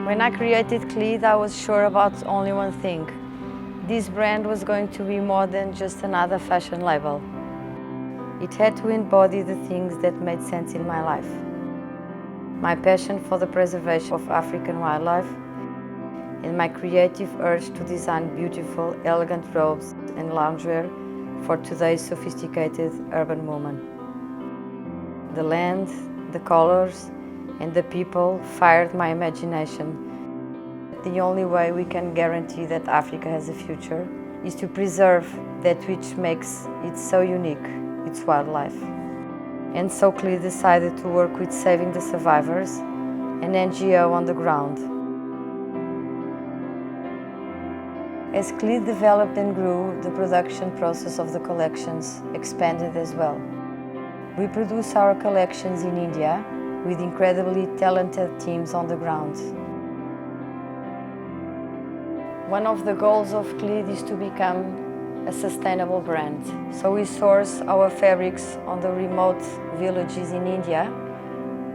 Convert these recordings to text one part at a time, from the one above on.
When I created Cleed, I was sure about only one thing. This brand was going to be more than just another fashion label. It had to embody the things that made sense in my life. My passion for the preservation of African wildlife and my creative urge to design beautiful, elegant robes and loungewear for today's sophisticated urban woman. The land, the colors, and the people fired my imagination. The only way we can guarantee that Africa has a future is to preserve that which makes it so unique, its wildlife. And so Cleed decided to work with Saving the Survivors an NGO on the ground. As Cleed developed and grew, the production process of the collections expanded as well. We produce our collections in India with incredibly talented teams on the ground. One of the goals of Cleed is to become a sustainable brand. So we source our fabrics on the remote villages in India,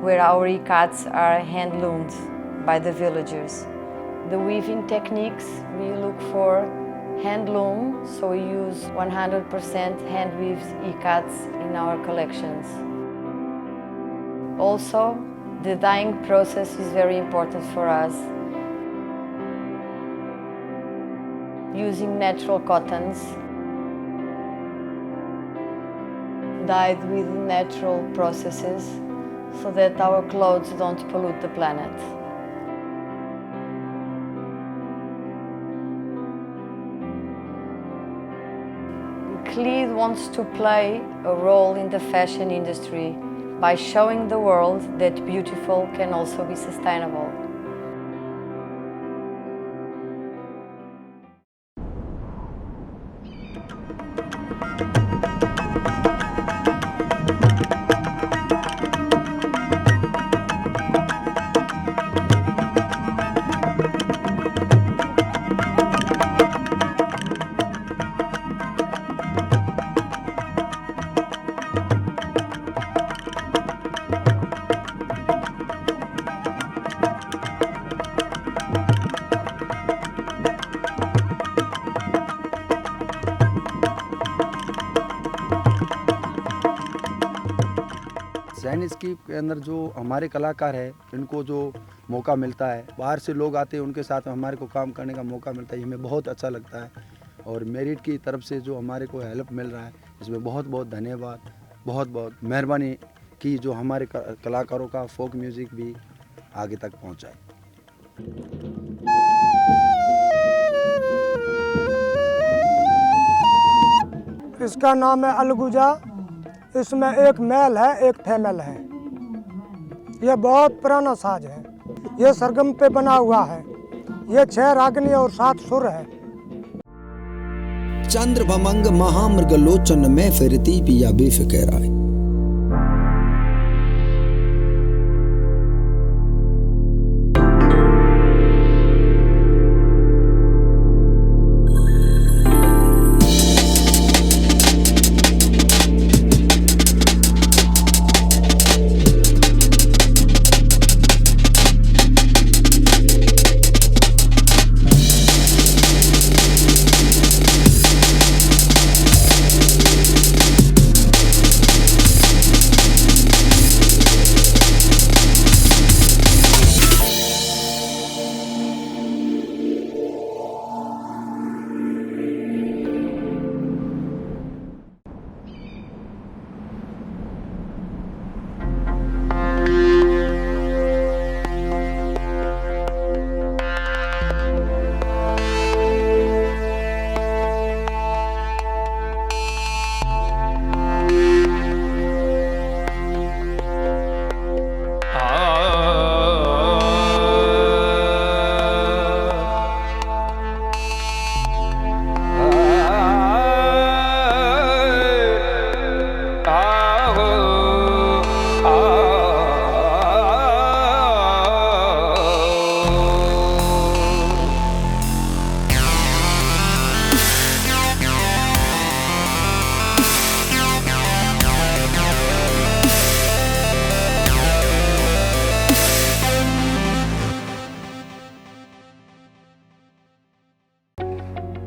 where our ikats are hand-loomed by the villagers. The weaving techniques, we look for hand-loom, so we use 100% hand-weaved ikats in our collections. Also, the dyeing process is very important for us. Using natural cottons, dyed with natural processes, so that our clothes don't pollute the planet. Cleed wants to play a role in the fashion industry by showing the world that beautiful can also be sustainable. सैन स्कीप के अंदर जो हमारे कलाकार है, इनको जो मौका मिलता है, बाहर से लोग आते हैं, उनके साथ हमारे को काम करने का मौका मिलता है, ये हमें बहुत अच्छा लगता है। और मेरिट की तरफ से जो हमारे को हेल्प मिल रहा है, इसमें बहुत बहुत धन्यवाद, बहुत बहुत मेहरबानी की जो हमारे कलाकारों का फोक म्यूज़िक भी आगे तक पहुँचाए। इसका नाम है अलगुजा। इसमें एक मेल है, एक फीमेल है। ये बहुत पुराना साज है। ये सरगम पे बना हुआ है। ये 6 रागनी और 7 सुर है। चंद्रभमंग महामृग लोचन में फिरती पिया बेफिक्र आए।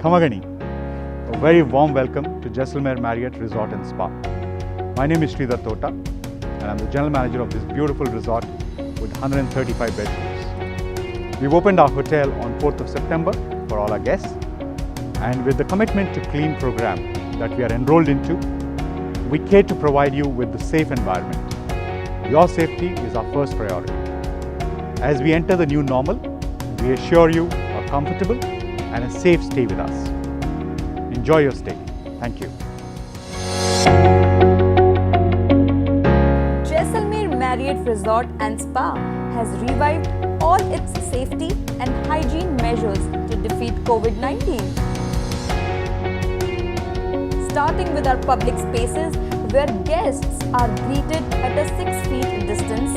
Kamagani, a very warm welcome to Jaisalmer Marriott Resort and Spa. My name is Sridhar Tota and I'm the general manager of this beautiful resort with 135 bedrooms. We've opened our hotel on 4th of September for all our guests, and with the Commitment to Clean program that we are enrolled into, we care to provide you with the safe environment. Your safety is our first priority. As we enter the new normal, we assure you a comfortable and a safe stay with us. Enjoy your stay. Thank you. Jaisalmer Marriott Resort and Spa has revived all its safety and hygiene measures to defeat COVID-19. Starting with our public spaces where guests are greeted at a 6 feet distance,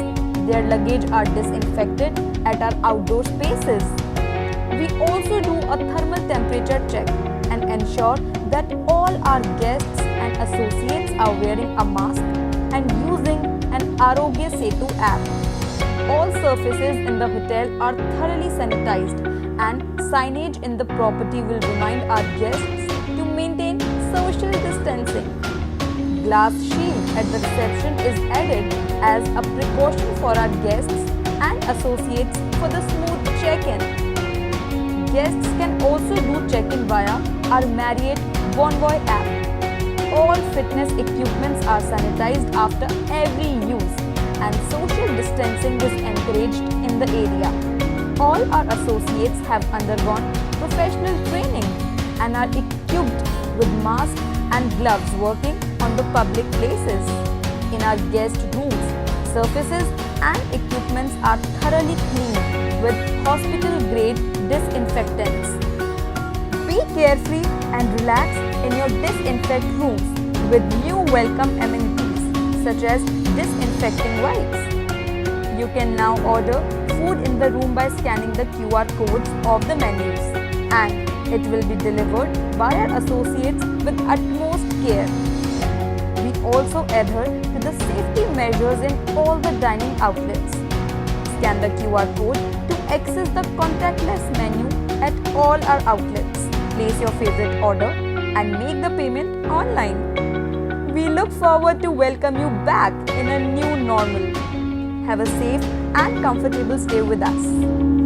their luggage are disinfected at our outdoor spaces. We also do a thermal temperature check and ensure that all our guests and associates are wearing a mask and using an Arogya Setu app. All surfaces in the hotel are thoroughly sanitized and signage in the property will remind our guests to maintain social distancing. Glass shield at the reception is added as a precaution for our guests and associates for the smooth check-in. Guests can also do check-in via our Marriott Bonvoy app. All fitness equipments are sanitized after every use and social distancing is encouraged in the area. All our associates have undergone professional training and are equipped with masks and gloves working on the public places. In our guest rooms, surfaces and equipments are thoroughly cleaned with hospital-grade disinfectants. Be carefree and relax in your disinfect rooms with new welcome amenities such as disinfecting wipes. You can now order food in the room by scanning the QR codes of the menus and it will be delivered by our associates with utmost care. We also adhere to the safety measures in all the dining outlets. Scan the QR code to access the contactless menu at all our outlets. Place your favorite order and make the payment online. We look forward to welcome you back in a new normal. Have a safe and comfortable stay with us.